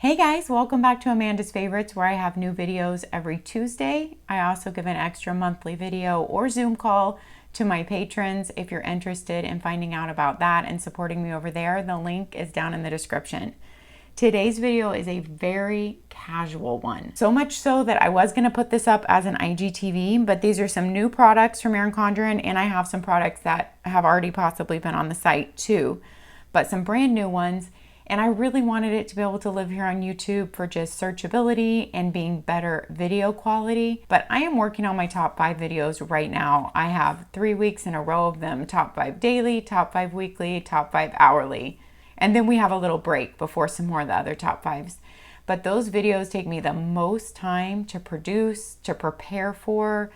Hey guys, welcome back to Amanda's Favorites, where I have new videos every Tuesday. I also give an extra monthly video or Zoom call to my patrons. If you're interested in finding out about that and supporting me over there, the link is down in the description. Today's video is a very casual one. So much so that I was going to put this up as an IGTV, but these are some new products from Erin Condren, and I have some products that have already possibly been on the site too, but some brand new ones. And I really wanted it to be able to live here on YouTube for just searchability and being better video quality. But I am working on my top 5 videos right now. I have 3 weeks in a row of them: top 5 daily, top 5 weekly, top 5 hourly. And then we have a little break before some more of the other top 5s. But those videos take me the most time to produce, to prepare for,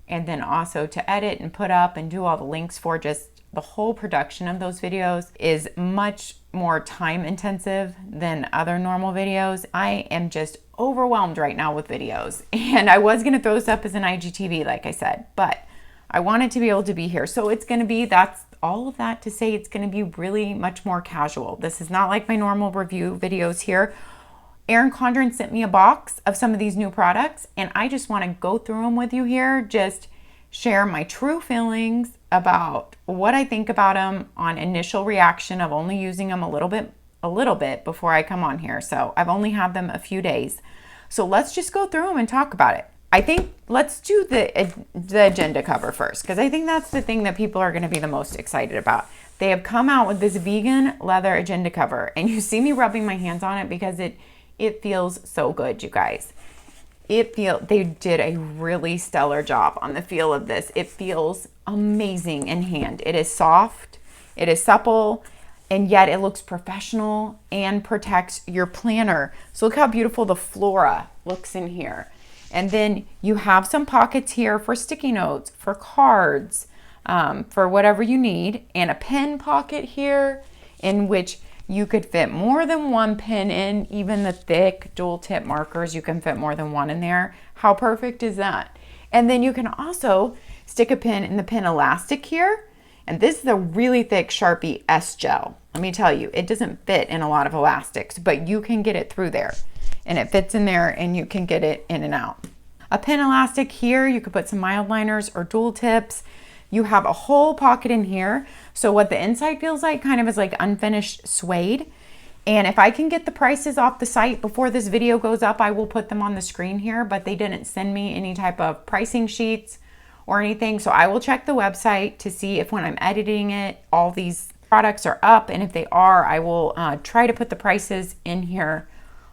and then also to edit and put up and do all the links for. Just the whole production of those videos is much more time intensive than other normal videos. I am just overwhelmed right now with videos, and I was going to throw this up as an IGTV, like I said, but I wanted to be able to be here. So it's going to be, that's all of that to say, it's going to be really much more casual. This is not like my normal review videos here. Erin Condren sent me a box of some of these new products, and I just want to go through them with you here, just share my true feelings about what I think about them on initial reaction of only using them a little bit before I come on here. So I've only had them a few days. So let's just go through them and talk about it. I think let's do the agenda cover first, because I think that's the thing that people are going to be the most excited about. They have come out with this vegan leather agenda cover, and you see me rubbing my hands on it because it feels so good, you guys. They did a really stellar job on the feel of this. It feels amazing in hand. It is soft, it is supple, and yet it looks professional and protects your planner. So look how beautiful the flora looks in here. And then you have some pockets here for sticky notes, for cards, for whatever you need, and a pen pocket here in which you could fit more than one pen in. Even the thick dual tip markers, you can fit more than one in there. How perfect is that? And then you can also stick a pin in the pin elastic here. And this is a really thick Sharpie S gel. Let me tell you, it doesn't fit in a lot of elastics, but you can get it through there. And it fits in there, and you can get it in and out. A pin elastic here, you could put some mild liners or dual tips. You have a whole pocket in here. So what the inside feels like kind of is like unfinished suede. And if I can get the prices off the site before this video goes up, I will put them on the screen here, but they didn't send me any type of pricing sheets or anything. So I will check the website to see if when I'm editing it, all these products are up. And if they are, I will try to put the prices in here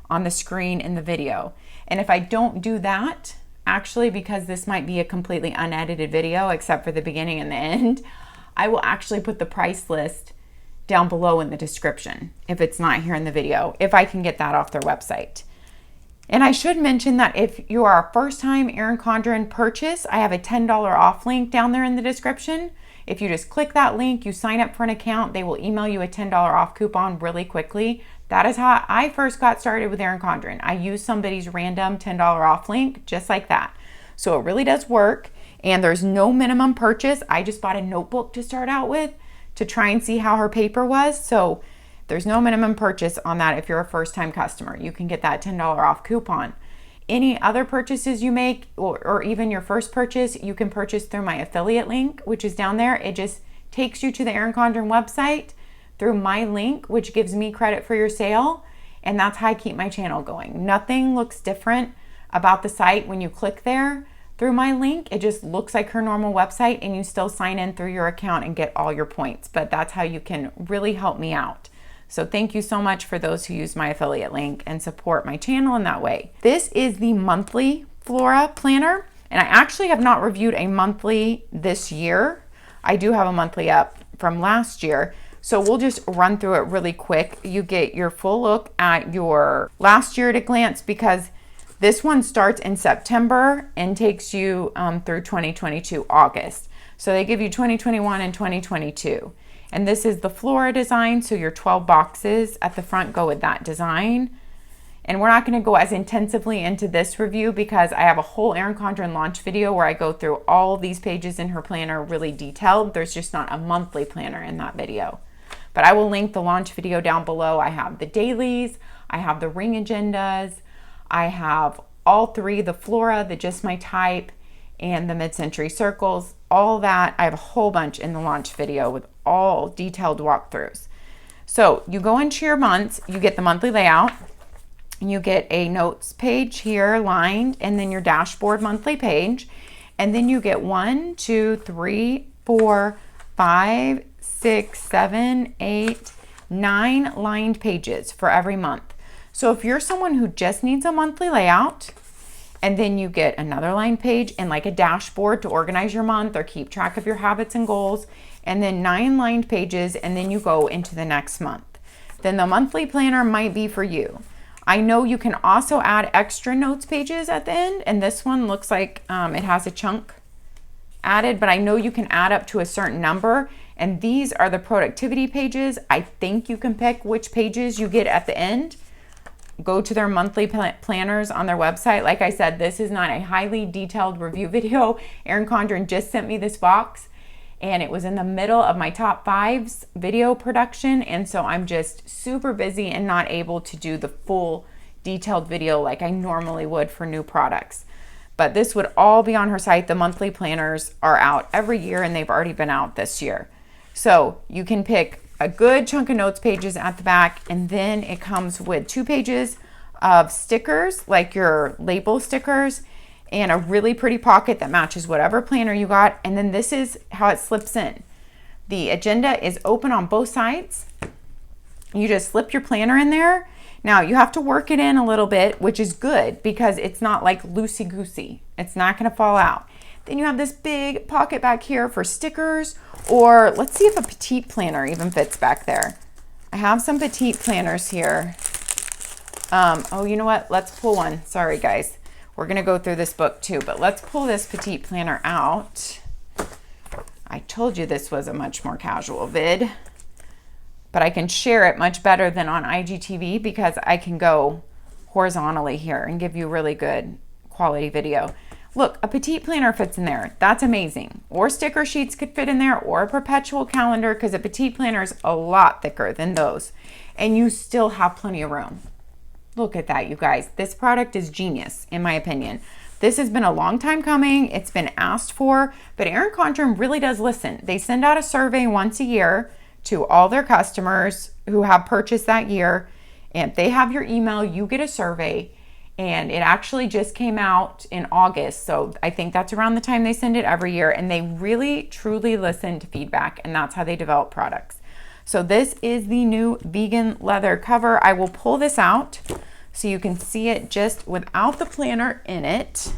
on the screen in the video. And if I don't do that, actually, because this might be a completely unedited video except for the beginning and the end, I will actually put the price list down below in the description if it's not here in the video, if I can get that off their website. And I should mention that if you are a first time Erin Condren purchase, I have a $10 off link down there in the description. If you just click that link, you sign up for an account, they will email you a $10 off coupon really quickly. That is how I first got started with Erin Condren. I used somebody's random $10 off link just like that. So it really does work, and there's no minimum purchase. I just bought a notebook to start out with to try and see how her paper was. So there's no minimum purchase on that if you're a first time customer. You can get that $10 off coupon. Any other purchases you make, or even your first purchase, you can purchase through my affiliate link, which is down there. It just takes you to the Erin Condren website through my link, which gives me credit for your sale. And that's how I keep my channel going. Nothing looks different about the site when you click there through my link. It just looks like her normal website, and you still sign in through your account and get all your points. But that's how you can really help me out. So thank you so much for those who use my affiliate link and support my channel in that way. This is the monthly Flora planner, and I actually have not reviewed a monthly this year. I do have a monthly up from last year. So we'll just run through it really quick. You get your full look at your last year at a glance, because this one starts in September and takes you through 2022 August. So they give you 2021 and 2022. And this is the Flora design, so your 12 boxes at the front go with that design. And we're not going to go as intensively into this review because I have a whole Erin Condren launch video where I go through all these pages in her planner really detailed. There's just not a monthly planner in that video. But I will link the launch video down below. I have the dailies, I have the ring agendas. I have all three, the Flora, the Just My Type, and the Mid-Century Circles. All that, I have a whole bunch in the launch video with all detailed walkthroughs. So you go into your months, you get the monthly layout, you get a notes page here lined, and then your dashboard monthly page. And then you get 1, 2, 3, 4, 5, 6, 7, 8, 9 lined pages for every month. So if you're someone who just needs a monthly layout, and then you get another line page and like a dashboard to organize your month or keep track of your habits and goals, and then 9 lined pages, and then you go into the next month, then the monthly planner might be for you. I know you can also add extra notes pages at the end, and this one looks like it has a chunk added, but I know you can add up to a certain number, and these are the productivity pages. I think you can pick which pages you get at the end. Go to their monthly planners on their website. Like I said, this is not a highly detailed review video. Erin Condren just sent me this box, and it was in the middle of my top 5s video production, and so I'm just super busy and not able to do the full detailed video like I normally would for new products. But this would all be on her site. The monthly planners are out every year, and they've already been out this year. So you can pick a good chunk of notes pages at the back, and then it comes with 2 pages of stickers, like your label stickers, and a really pretty pocket that matches whatever planner you got. And then this is how it slips in. The agenda is open on both sides. You just slip your planner in there. Now you have to work it in a little bit, which is good because it's not like loosey-goosey. It's not gonna fall out. Then you have this big pocket back here for stickers, or let's see if a petite planner even fits back there. I have some petite planners here. Oh, you know what? Let's pull one. Sorry, guys. We're gonna go through this book too, but let's pull this petite planner out. I told you this was a much more casual vid, but I can share it much better than on IGTV because I can go horizontally here and give you really good quality video. Look, a petite planner fits in there. That's amazing. Or sticker sheets could fit in there, or a perpetual calendar, because a petite planner is a lot thicker than those. And you still have plenty of room. Look at that, you guys. This product is genius, in my opinion. This has been a long time coming. It's been asked for, but Erin Condren really does listen. They send out a survey once a year to all their customers who have purchased that year. And if they have your email, you get a survey. And it actually just came out in August. So I think that's around the time they send it every year. And they really, truly listen to feedback. And that's how they develop products. So this is the new vegan leather cover. I will pull this out so you can see it just without the planner in it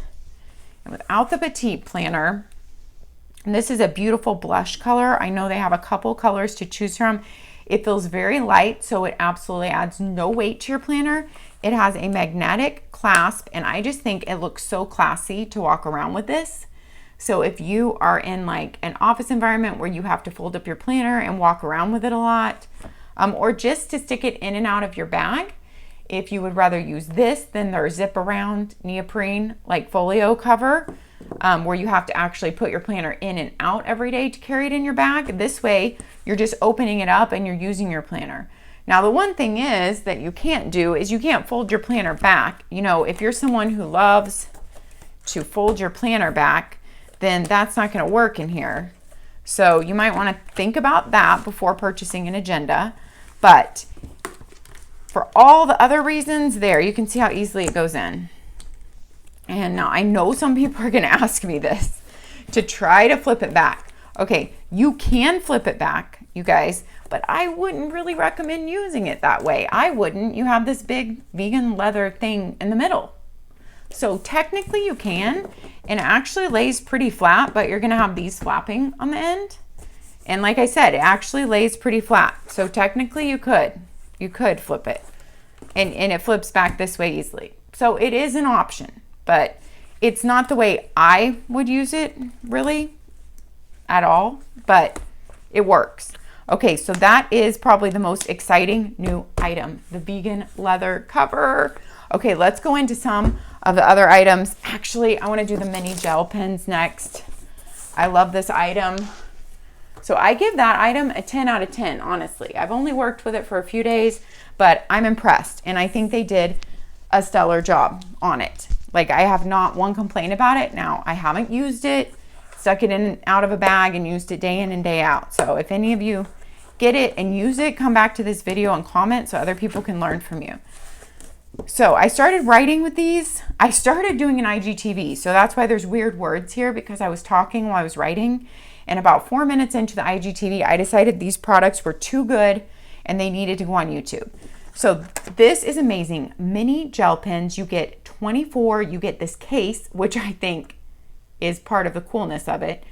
and without the petite planner. And this is a beautiful blush color. I know they have a couple colors to choose from. It feels very light, so it absolutely adds no weight to your planner. It has a magnetic clasp, and I just think it looks so classy to walk around with this. So if you are in like an office environment where you have to fold up your planner and walk around with it a lot, or just to stick it in and out of your bag, if you would rather use this than their zip around neoprene like folio cover, where you have to actually put your planner in and out every day to carry it in your bag, this way you're just opening it up and you're using your planner. Now, the one thing is that you can't do is you can't fold your planner back. You know, if you're someone who loves to fold your planner back, then that's not going to work in here. So you might want to think about that before purchasing an agenda. But for all the other reasons there, you can see how easily it goes in. And now I know some people are going to ask me this, to try to flip it back. Okay, you can flip it back, you guys, but I wouldn't really recommend using it that way. I wouldn't. You have this big vegan leather thing in the middle. So technically you can, and it actually lays pretty flat, but you're gonna have these flapping on the end. And like I said, it actually lays pretty flat. So technically you could flip it, and it flips back this way easily. So it is an option, but it's not the way I would use it really at all, but it works. Okay, so that is probably the most exciting new item, the vegan leather cover. Okay, let's go into some of the other items. Actually, I want to do the mini gel pens next. I love this item. So I give that item a 10 out of 10, honestly. I've only worked with it for a few days, but I'm impressed, and I think they did a stellar job on it. Like, I have not one complaint about it. Now, I haven't used it, stuck it in and out of a bag and used it day in and day out. So if any of you get it and use it, come back to this video and comment so other people can learn from you. So I started writing with these. I started doing an IGTV, so that's why there's weird words here, because I was talking while I was writing. And about 4 minutes into the IGTV, I decided these products were too good and they needed to go on YouTube. So this is amazing. Mini gel pens. You get 24. You get this case, which I think is part of the coolness of it.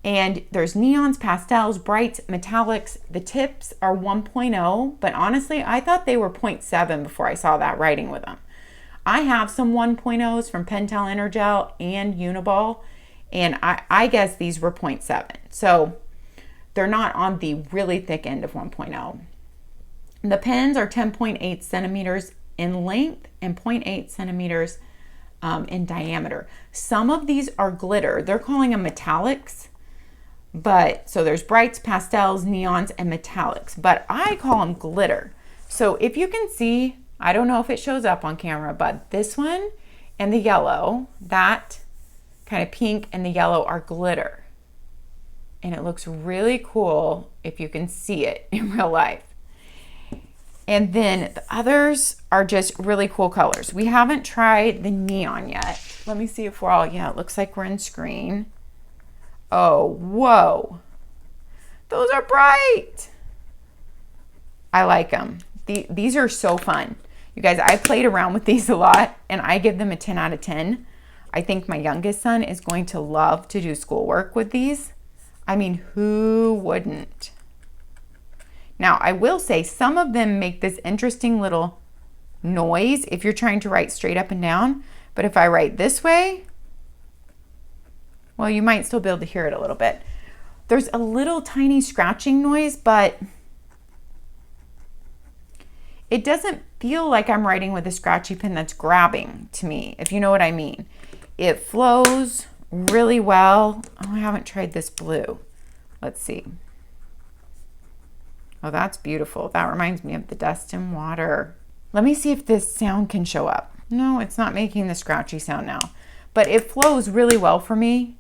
And there's neons, pastels, brights, metallics. The tips are 1.0, but honestly, I thought they were 0.7 before I saw that writing with them. I have some 1.0s from Pentel Energel and Uniball, and I guess these were 0.7. So they're not on the really thick end of 1.0. The pens are 10.8 centimeters in length and 0.8 centimeters in diameter. Some of these are glitter. They're calling them metallics. But so there's brights, pastels, neons, and metallics, but I call them glitter. So if you can see, I don't know if it shows up on camera, but this one and the yellow, that kind of pink and the yellow are glitter. And it looks really cool if you can see it in real life. And then the others are just really cool colors. We haven't tried the neon yet. Let me see if we're all, yeah, it looks like we're in screen. Oh, whoa. Those are bright. I like them. These are so fun. You guys, I played around with these a lot, and I give them a 10 out of 10. I think my youngest son is going to love to do schoolwork with these. I mean, who wouldn't? Now, I will say some of them make this interesting little noise if you're trying to write straight up and down. But if I write this way, well, you might still be able to hear it a little bit. There's a little tiny scratching noise, but it doesn't feel like I'm writing with a scratchy pen that's grabbing to me, if you know what I mean. It flows really well. Oh, I haven't tried this blue. Let's see. Oh, that's beautiful. That reminds me of the dust and water. Let me see if this sound can show up. No, it's not making the scratchy sound now, but it flows really well for me.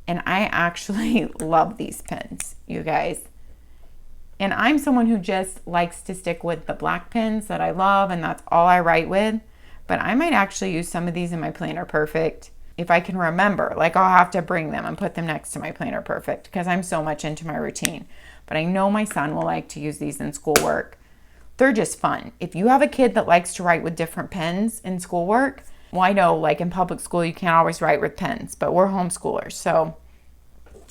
And I actually love these pens, you guys. And I'm someone who just likes to stick with the black pens that I love, and that's all I write with. But I might actually use some of these in my Planner Perfect if I can remember. Like, I'll have to bring them and put them next to my Planner Perfect because I'm so much into my routine. But I know my son will like to use these in schoolwork. They're just fun. If you have a kid that likes to write with different pens in schoolwork, well, I know, like in public school, you can't always write with pens, but we're homeschoolers, so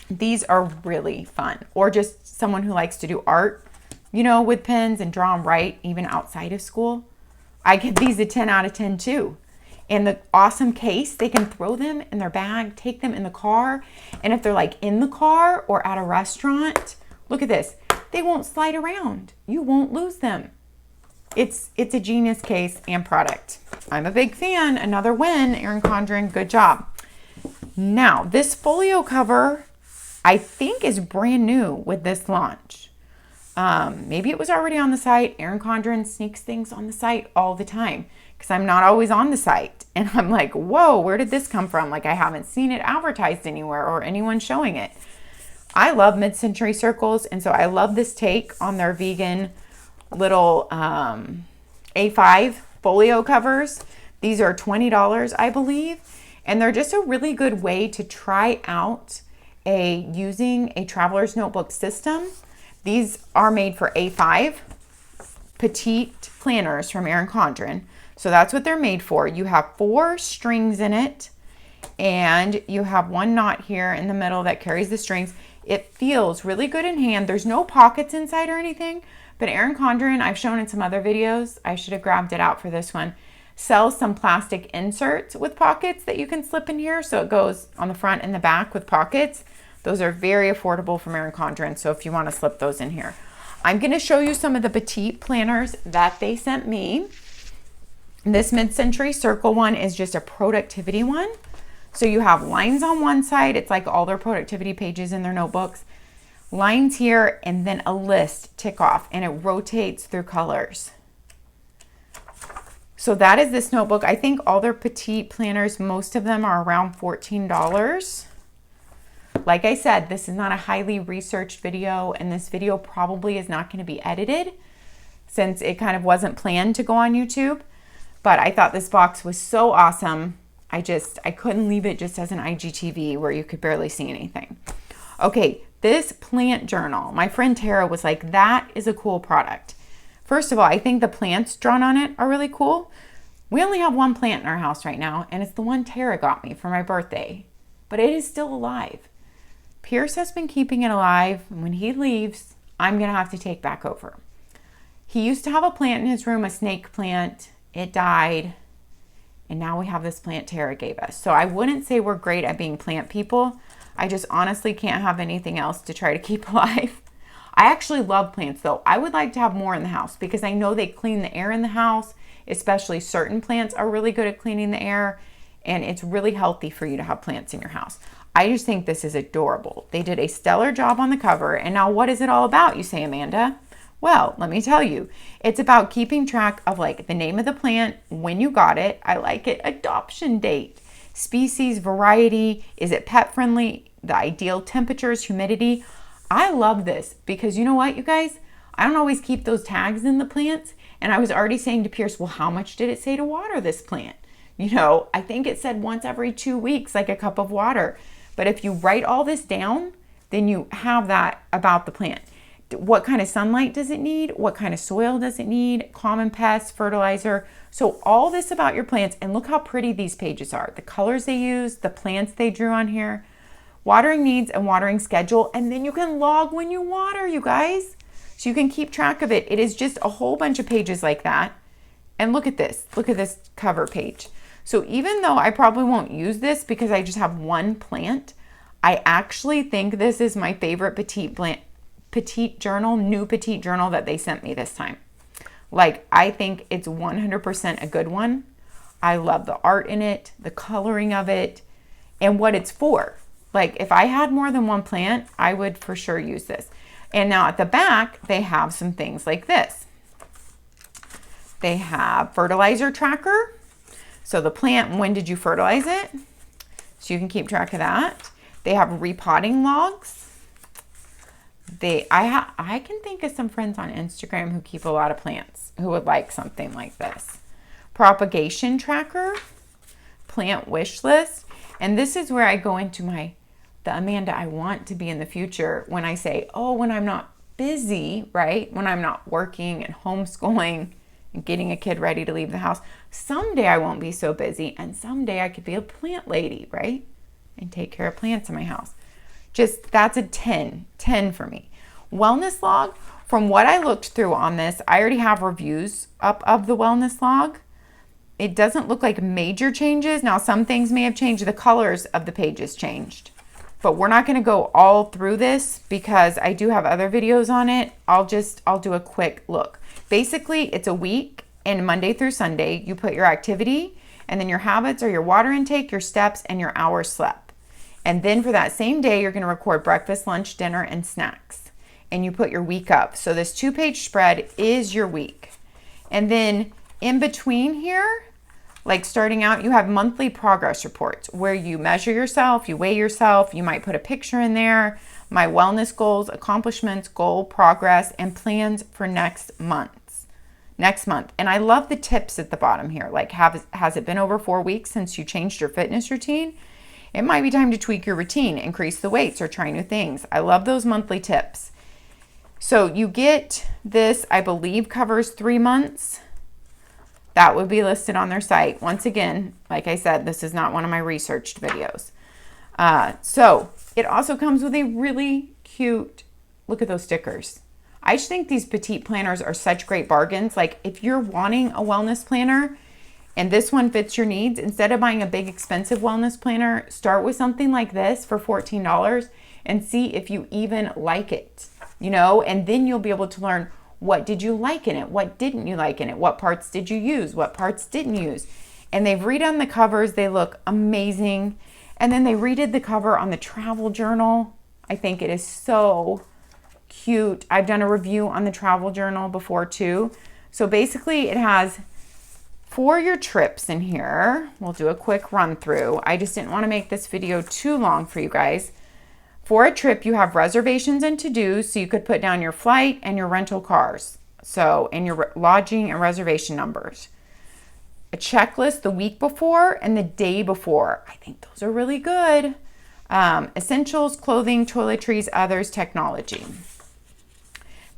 these are really fun. Or just someone who likes to do art, you know, with pens and draw and write even outside of school. I give these a 10 out of 10 too. And the awesome case, they can throw them in their bag, take them in the car, and if they're like in the car or at a restaurant, look at this, they won't slide around. You won't lose them. It's a genius case and product. I'm a big fan. Another win, Erin Condren, good job. Now, this folio cover, I think, is brand new with this launch. Maybe it was already on the site. Erin Condren sneaks things on the site all the time because I'm not always on the site. And I'm like, whoa, where did this come from? Like, I haven't seen it advertised anywhere or anyone showing it. I love mid-century circles, and so I love this take on their vegan little A5 folio covers. These are $20, I believe, and they're just a really good way to try out using a traveler's notebook system. These are made for A5 Petite Planners from Erin Condren. So that's what they're made for. You have 4 strings in it, and you have 1 knot here in the middle that carries the strings. It feels really good in hand. There's no pockets inside or anything, but Erin Condren, I've shown in some other videos, I should have grabbed it out for this one, sells some plastic inserts with pockets that you can slip in here. So it goes on the front and the back with pockets. Those are very affordable from Erin Condren, so if you want to slip those in here. I'm going to show you some of the Petite Planners that they sent me. This mid-century circle one is just a productivity one. So you have lines on one side. It's like all their productivity pages in their notebooks. Lines here, and then a list tick off, and it rotates through colors. So that is this notebook. I think all their Petite Planners, most of them are around $14. Like I said, this is not a highly researched video, and this video probably is not going to be edited since it kind of wasn't planned to go on YouTube. But I thought this box was so awesome. I couldn't leave it just as an IGTV where you could barely see anything. Okay, this plant journal. My friend Tara was like, that is a cool product. First of all, I think the plants drawn on it are really cool. We only have one plant in our house right now, and it's the one Tara got me for my birthday. But it is still alive. Pierce has been keeping it alive, and when he leaves, I'm going to have to take back over. He used to have a plant in his room, a snake plant. It died, and now we have this plant Tara gave us. So I wouldn't say we're great at being plant people. I just honestly can't have anything else to try to keep alive. I actually love plants though. I would like to have more in the house because I know they clean the air in the house, especially certain plants are really good at cleaning the air, and it's really healthy for you to have plants in your house. I just think this is adorable. They did a stellar job on the cover. And now what is it all about, you say, Amanda? Well, let me tell you. It's about keeping track of like the name of the plant, when you got it. I like it. Adoption date, species, variety. Is it pet friendly? The ideal temperatures, humidity. I love this because you know what, you guys? I don't always keep those tags in the plants. And I was already saying to Pierce, well, how much did it say to water this plant? You know, I think it said once every 2 weeks, like a cup of water. But if you write all this down, then you have that about the plant. What kind of sunlight does it need? What kind of soil does it need? Common pests, fertilizer. So all this about your plants, and look how pretty these pages are. The colors they use, the plants they drew on here, watering needs and watering schedule. And then you can log when you water, you guys. So you can keep track of it. It is just a whole bunch of pages like that. And look at this cover page. So even though I probably won't use this because I just have one plant, I actually think this is my favorite Petite journal, new Petite journal that they sent me this time. Like, I think it's 100% a good one. I love the art in it, the coloring of it, and what it's for. Like, if I had more than one plant, I would for sure use this. And now at the back, they have some things like this. They have fertilizer tracker. So the plant, when did you fertilize it? So you can keep track of that. They have repotting logs. I can think of some friends on Instagram who keep a lot of plants who would like something like this. Propagation tracker, plant wish list. And this is where I go into the Amanda I want to be in the future when I say, oh, when I'm not busy, right? When I'm not working and homeschooling and getting a kid ready to leave the house. Someday I won't be so busy, and someday I could be a plant lady, right? And take care of plants in my house. Just, that's a 10 for me. Wellness log, from what I looked through on this, I already have reviews up of the wellness log. It doesn't look like major changes. Now, some things may have changed. The colors of the pages changed. But we're not going to go all through this because I do have other videos on it. I'll do a quick look. Basically, it's a week, and Monday through Sunday, you put your activity, and then your habits are your water intake, your steps, and your hours slept. And then for that same day, you're going to record breakfast, lunch, dinner, and snacks. And you put your week up. So this 2-page spread is your week. And then in between here, like starting out, you have monthly progress reports where you measure yourself, you weigh yourself, you might put a picture in there, my wellness goals, accomplishments, goal, progress, and plans for next month. And I love the tips at the bottom here. Like, has it been over 4 weeks since you changed your fitness routine? It might be time to tweak your routine, increase the weights, or try new things. I love those monthly tips. So you get this, I believe, covers 3 months. That would be listed on their site. Once again, like I said, this is not one of my researched videos. So it also comes with a really cute, look at those stickers. I just think these Petite Planners are such great bargains. Like, if you're wanting a wellness planner and this one fits your needs, instead of buying a big expensive wellness planner, start with something like this for $14 and see if you even like it, you know, and then you'll be able to learn, what did you like in it? What didn't you like in it? What parts did you use? What parts didn't use? And they've redone the covers. They look amazing. And then they redid the cover on the travel journal. I think it is so cute. I've done a review on the travel journal before too. So basically it has For your trips in here, we'll do a quick run through. I just didn't want to make this video too long for you guys. For a trip, you have reservations and to-dos, so you could put down your flight and your rental cars. So, and your lodging and reservation numbers. A checklist the week before and the day before. I think those are really good. Essentials, clothing, toiletries, others, technology.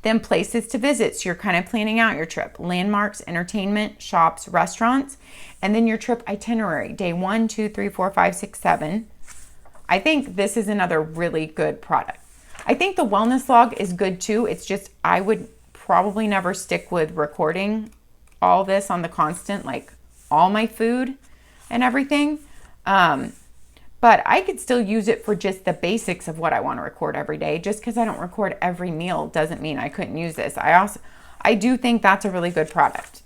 Then places to visit. So you're kind of planning out your trip. Landmarks, entertainment, shops, restaurants. And then your trip itinerary. Day 1, 2, 3, 4, 5, 6, 7. I think this is another really good product. I think the wellness log is good too. It's just I would probably never stick with recording all this on the constant, like all my food and everything. But I could still use it for just the basics of what I want to record every day. Just because I don't record every meal doesn't mean I couldn't use this. I do think that's a really good product.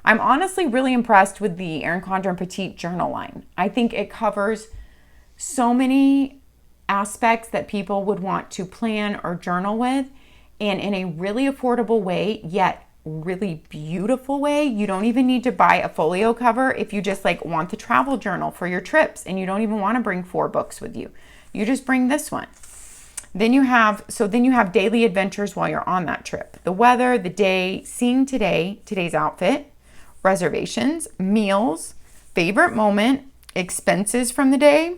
I'm honestly really impressed with the Erin Condren Petite journal line. I think it covers so many aspects that people would want to plan or journal with, and in a really affordable way, yet really beautiful way. You don't even need to buy a folio cover if you just like want the travel journal for your trips and you don't even want to bring 4 books with you. You just bring this one. Then you have daily adventures while you're on that trip. The weather, the day, seeing today's outfit, reservations, meals, favorite moment, expenses from the day,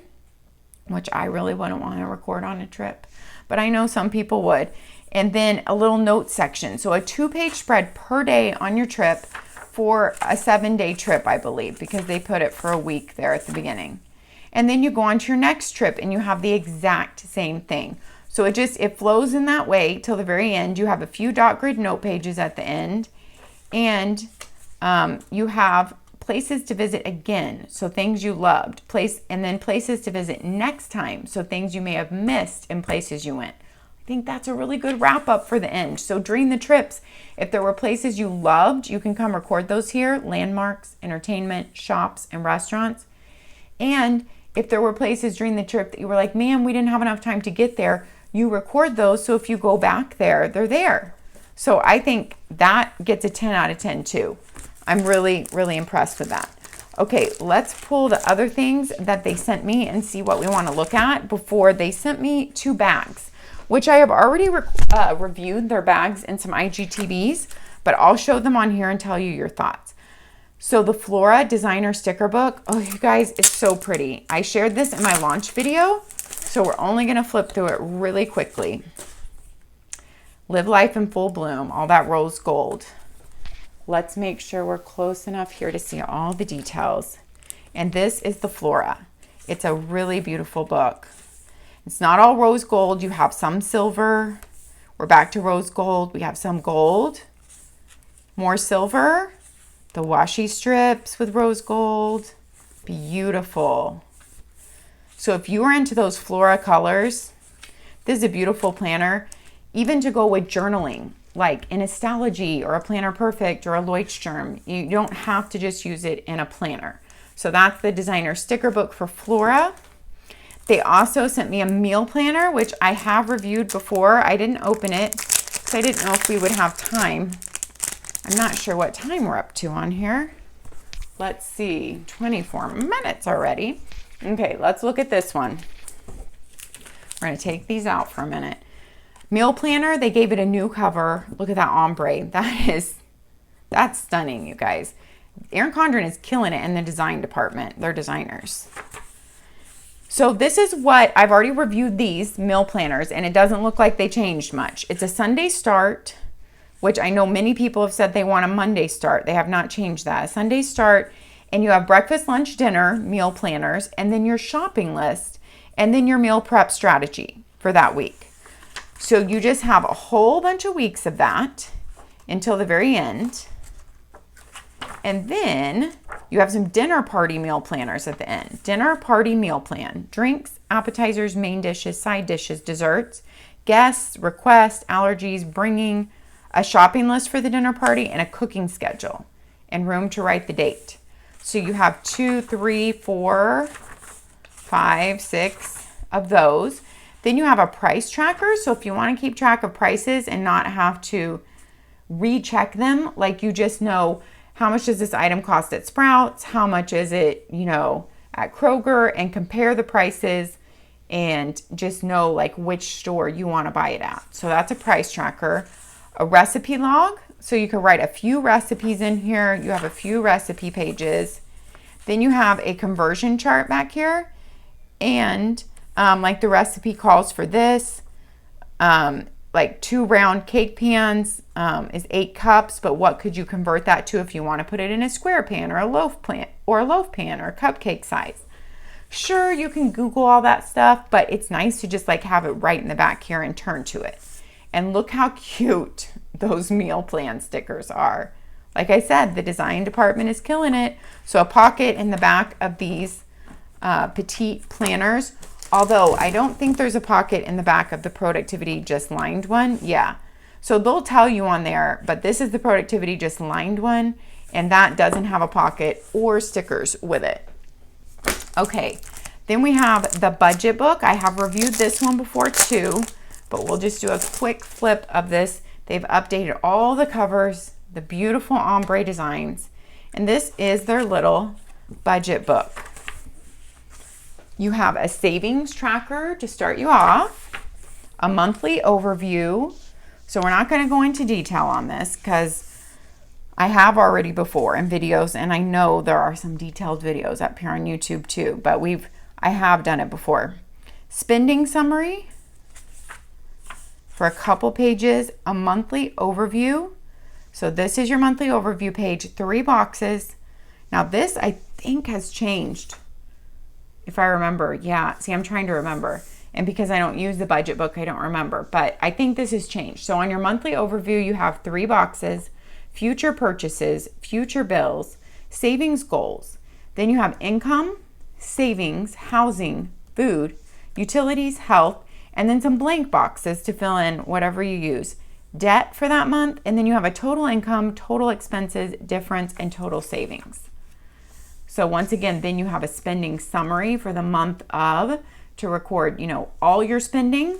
which I really wouldn't want to record on a trip, but I know some people would. And then a little note section. So a 2-page spread per day on your trip for a 7-day trip, I believe, because they put it for a week there at the beginning. And then you go on to your next trip and you have the exact same thing. So it flows in that way till the very end. You have a few dot grid note pages at the end, and you have places to visit again. So things you loved, and then places to visit next time. So things you may have missed in places you went. I think that's a really good wrap up for the end. So during the trips, if there were places you loved, you can come record those here. Landmarks, entertainment, shops, and restaurants. And if there were places during the trip that you were like, man, we didn't have enough time to get there, you record those. So if you go back there, they're there. So I think that gets a 10 out of 10 too. I'm really, really impressed with that. Okay, let's pull the other things that they sent me and see what we want to look at. Before they sent me 2 bags, which I have already reviewed their bags in some IGTVs, but I'll show them on here and tell you your thoughts. So the Flora designer sticker book, oh you guys, it's so pretty. I shared this in my launch video, so we're only gonna flip through it really quickly. Live life in full bloom, all that rose gold. Let's make sure we're close enough here to see all the details. And this is the Flora. It's a really beautiful book. It's not all rose gold. You have some silver. We're back to rose gold. We have some gold, more silver, the washi strips with rose gold. Beautiful. So if you are into those Flora colors, this is a beautiful planner, even to go with journaling, like in Astrology or a Planner Perfect or a Leuchtturm. You don't have to just use it in a planner. So that's the designer sticker book for Flora. They also sent me a meal planner, which I have reviewed before. I didn't open it because I didn't know if we would have time. I'm not sure what time we're up to on here. Let's see, 24 minutes already. Okay, let's look at this one. We're gonna take these out for a minute. Meal planner, they gave it a new cover. Look at that ombre. That's stunning, you guys. Erin Condren is killing it in the design department. They're designers. So this is what I've already reviewed, these meal planners, and it doesn't look like they changed much. It's a Sunday start, which I know many people have said they want a Monday start. They have not changed that. A Sunday start, and you have breakfast, lunch, dinner, meal planners, and then your shopping list, and then your meal prep strategy for that week. So you just have a whole bunch of weeks of that until the very end. And then you have some dinner party meal planners at the end. Dinner party meal plan. Drinks, appetizers, main dishes, side dishes, desserts, guests, requests, allergies, bringing a shopping list for the dinner party, and a cooking schedule, and room to write the date. So you have 2, 3, 4, 5, 6 of those. Then you have a price tracker. So if you want to keep track of prices and not have to recheck them, like you just know how much does this item cost at Sprouts? How much is it, you know, at Kroger? And compare the prices and just know like which store you want to buy it at. So that's a price tracker. A recipe log. So you can write a few recipes in here. You have a few recipe pages. Then you have a conversion chart back here. And like the recipe calls for this. Like 2 round cake pans is 8 cups, but what could you convert that to if you want to put it in a square pan or a loaf pan or cupcake size? Sure, you can Google all that stuff, but it's nice to just like have it right in the back here and turn to it. And look how cute those meal plan stickers are. Like I said, the design department is killing it. So a pocket in the back of these Petite Planners. Although I don't think there's a pocket in the back of the Productivity Just Lined one. Yeah. So they'll tell you on there, but this is the Productivity Just Lined one, and that doesn't have a pocket or stickers with it. Okay. Then we have the budget book. I have reviewed this one before too, but we'll just do a quick flip of this. They've updated all the covers, the beautiful ombre designs, and this is their little budget book. You have a savings tracker to start you off, a monthly overview. So we're not going to go into detail on this because I have already before in videos, and I know there are some detailed videos up here on YouTube too, but I have done it before. Spending summary for a couple pages, a monthly overview. So this is your monthly overview page, 3 boxes. Now this I think has changed. If I remember, yeah, see, I'm trying to remember. And because I don't use the budget book, I don't remember. But I think this has changed. So on your monthly overview, you have 3 boxes, future purchases, future bills, savings goals. Then you have income, savings, housing, food, utilities, health, and then some blank boxes to fill in whatever you use. Debt for that month, and then you have a total income, total expenses, difference, and total savings. So once again, then you have a spending summary for the month of to record, you know, all your spending.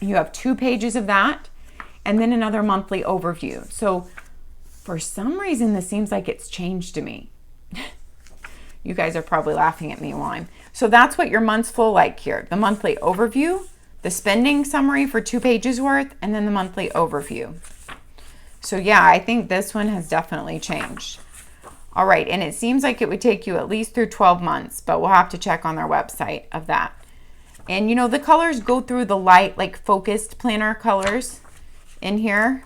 You have 2 pages of that, and then another monthly overview. So for some reason, this seems like it's changed to me. You guys are probably laughing at me while I'm. So that's what your month's full like here. The monthly overview, the spending summary for 2 pages worth, and then the monthly overview. So yeah, I think this one has definitely changed. All right, and it seems like it would take you at least through 12 months, but we'll have to check on their website of that. And you know, the colors go through the light, like focused planner colors in here.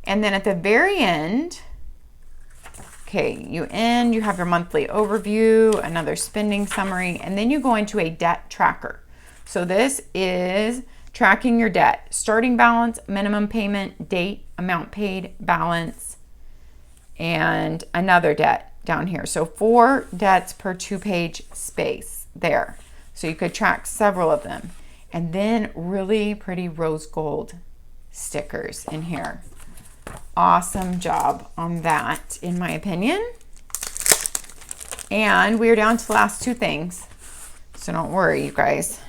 And then at the very end, okay, you have your monthly overview, another spending summary, and then you go into a debt tracker. So this is tracking your debt, starting balance, minimum payment, date, amount paid, balance, and another debt down here. So 4 debts per 2-page space there. So you could track several of them. And then really pretty rose gold stickers in here. Awesome job on that, in my opinion. And we're down to the last 2 things. So don't worry, you guys.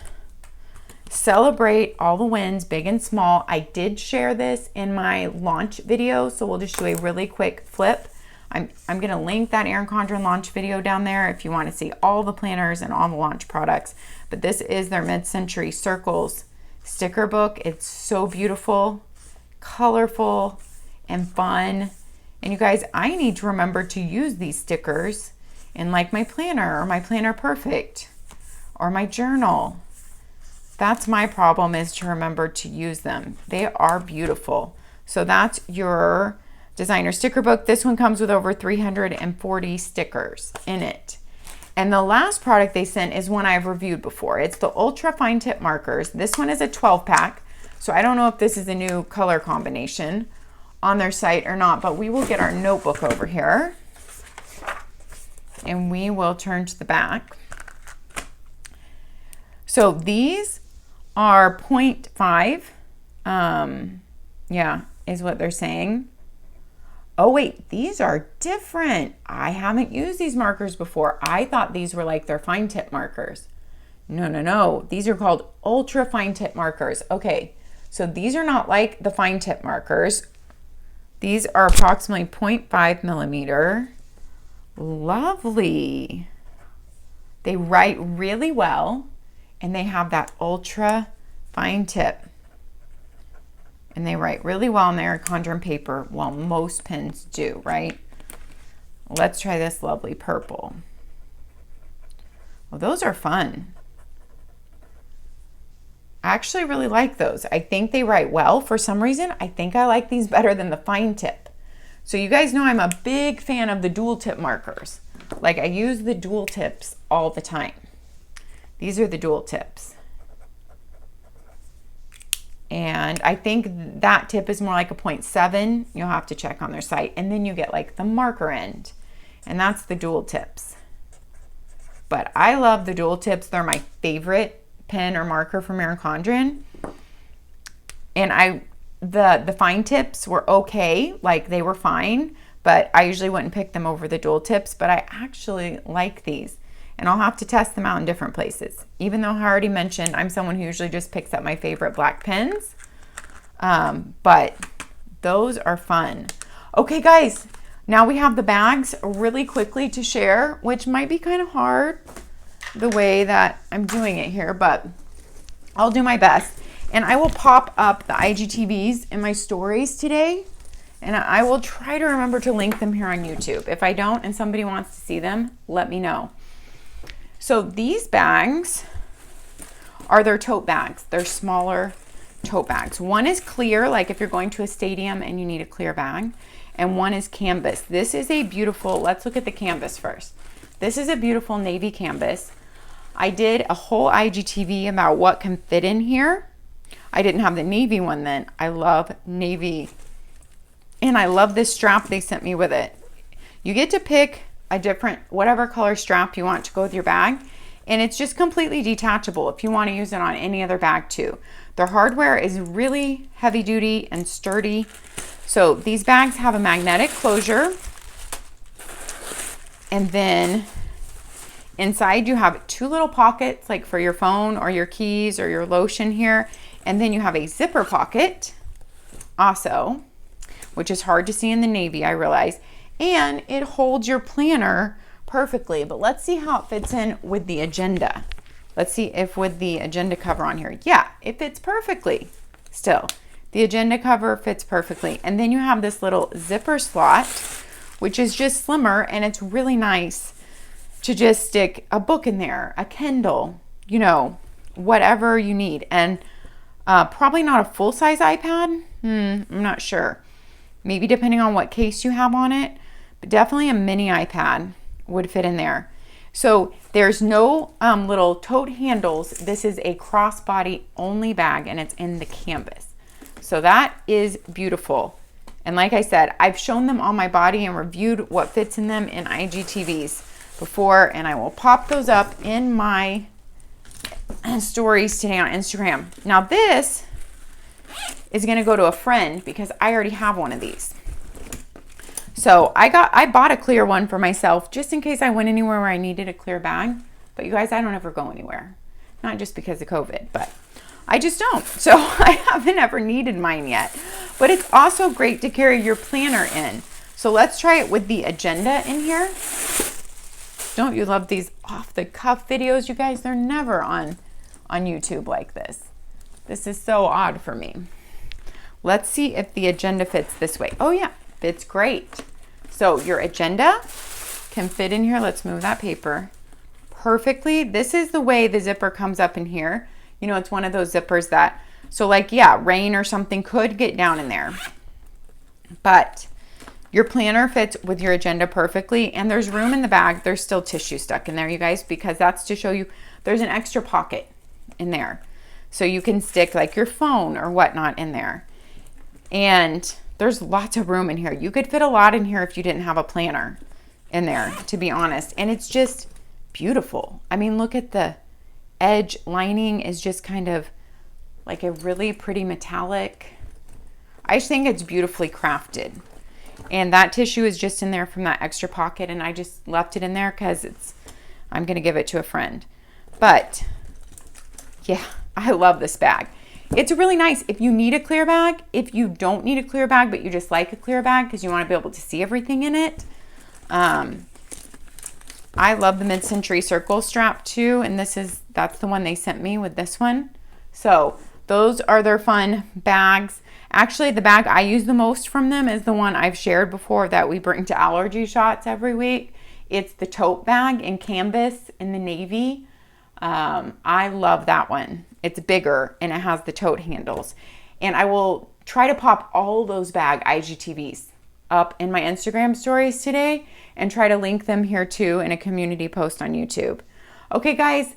Celebrate all the wins, big and small. I did share this in my launch video, so we'll just do a really quick flip. I'm going to link that Erin Condren launch video down there if you want to see all the planners and all the launch products. But this is their Mid-Century Circles sticker book. It's so beautiful, colorful, and fun. And you guys, I need to remember to use these stickers in like my planner or my Planner Perfect or my journal. That's my problem, is to remember to use them. They are beautiful. So that's your designer sticker book. This one comes with over 340 stickers in it. And the last product they sent is one I've reviewed before. It's the Ultra Fine Tip Markers. This one is a 12-pack. So I don't know if this is a new color combination on their site or not, but we will get our notebook over here and we will turn to the back. So these are 0.5, yeah, is what they're saying. Oh wait, these are different. I haven't used these markers before. I thought these were like their fine tip markers. No. These are called ultra fine tip markers. Okay, so these are not like the fine tip markers. These are approximately 0.5 millimeter. Lovely. They write really well, and they have that ultra fine tip. And they write really well on the Erin Condren paper, well, most pens do, right? Let's try this lovely purple. Well, those are fun. I actually really like those. I think they write well. For some reason, I think I like these better than the fine tip. So you guys know I'm a big fan of the dual tip markers. Like, I use the dual tips all the time. These are the dual tips. And I think that tip is more like a 0.7. You'll have to check on their site. And then you get like the marker end. And that's the dual tips. But I love the dual tips. They're my favorite pen or marker from Erin Condren. And the fine tips were okay, like they were fine, but I usually wouldn't pick them over the dual tips, but I actually like these. And I'll have to test them out in different places. Even though I already mentioned I'm someone who usually just picks up my favorite black pens. But those are fun. Okay, guys, now we have the bags really quickly to share, which might be kind of hard the way that I'm doing it here, but I'll do my best. And I will pop up the IGTVs in my stories today, and I will try to remember to link them here on YouTube. If I don't and somebody wants to see them, let me know. So these bags are their tote bags. They're smaller tote bags. One is clear, like if you're going to a stadium and you need a clear bag, and one is canvas. This is a beautiful, let's look at the canvas first. This is a beautiful navy canvas. I did a whole IGTV about what can fit in here. I didn't have the navy one then. I love navy. And I love this strap they sent me with it. You get to pick a different, whatever color strap you want to go with your bag. And it's just completely detachable if you want to use it on any other bag too. Their hardware is really heavy duty and sturdy. So these bags have a magnetic closure. And then inside you have two little pockets, like for your phone or your keys or your lotion here. And then you have a zipper pocket also, which is hard to see in the navy, I realize. And it holds your planner perfectly. But let's see how it fits in with the agenda. Let's see if with the agenda cover on here. Yeah, it fits perfectly still. The agenda cover fits perfectly. And then you have this little zipper slot, which is just slimmer, and it's really nice to just stick a book in there, a Kindle, you know, whatever you need. And probably not a full-size iPad. I'm not sure. Maybe depending on what case you have on it, but definitely a mini iPad would fit in there. So there's no little tote handles. This is a crossbody only bag, and it's in the canvas. So that is beautiful. And like I said, I've shown them on my body and reviewed what fits in them in IGTVs before, and I will pop those up in my stories today on Instagram. Now this is going to go to a friend because I already have one of these. So I bought a clear one for myself just in case I went anywhere where I needed a clear bag. But you guys, I don't ever go anywhere. Not just because of COVID, but I just don't. So I haven't ever needed mine yet. But it's also great to carry your planner in. So let's try it with the agenda in here. Don't you love these off-the-cuff videos, you guys? They're never on YouTube like this. This is so odd for me. Let's see if the agenda fits this way. Oh yeah, fits great. So your agenda can fit in here. Let's move that paper perfectly. This is the way the zipper comes up in here. You know, it's one of those zippers that, so like, yeah, rain or something could get down in there. But your planner fits with your agenda perfectly, and there's room in the bag. There's still tissue stuck in there, you guys, because that's to show you there's an extra pocket in there. So you can stick like your phone or whatnot in there. And there's lots of room in here. You could fit a lot in here if you didn't have a planner in there, to be honest. And it's just beautiful. I mean, look at the edge lining is just kind of like a really pretty metallic. I just think it's beautifully crafted. And that tissue is just in there from that extra pocket, and I just left it in there because I'm going to give it to a friend. But yeah, I love this bag. it's really nice if you need a clear bag. If you don't need a clear bag, but you just like a clear bag because you want to be able to see everything in it. I love the mid-century circle strap too, and that's the one they sent me with this one. So those are their fun bags. Actually, the bag I use the most from them is the one I've shared before that we bring to allergy shots every week. It's the tote bag in canvas in the navy. I love that one. It's bigger and it has the tote handles. And I will try to pop all those bag IGTVs up in my Instagram stories today and try to link them here too in a community post on YouTube. Okay, guys,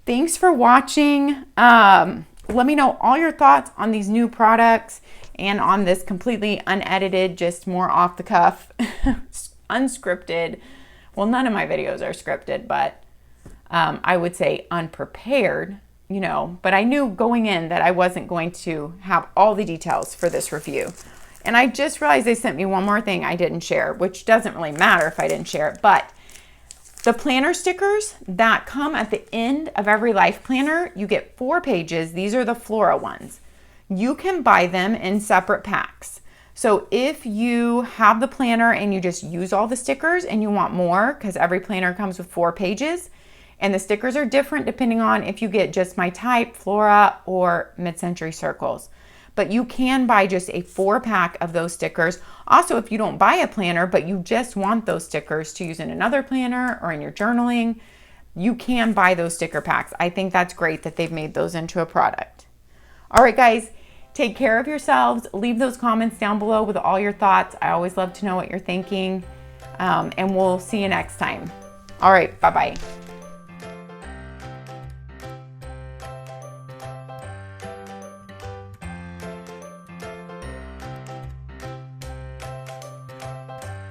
thanks for watching. Let me know all your thoughts on these new products and on this completely unedited, just more off the cuff, unscripted. Well, none of my videos are scripted, but I would say unprepared, you know, but I knew going in that I wasn't going to have all the details for this review. And I just realized they sent me one more thing I didn't share, which doesn't really matter if I didn't share it, but the planner stickers that come at the end of every life planner, you get 4 pages. These are the Flora ones. You can buy them in separate packs. So if you have the planner and you just use all the stickers and you want more, because every planner comes with 4 pages, and the stickers are different depending on if you get just my type, Flora, or mid-century circles. But you can buy just a 4-pack of those stickers. Also, if you don't buy a planner, but you just want those stickers to use in another planner or in your journaling, you can buy those sticker packs. I think that's great that they've made those into a product. All right, guys, take care of yourselves. Leave those comments down below with all your thoughts. I always love to know what you're thinking. And we'll see you next time. All right, bye-bye.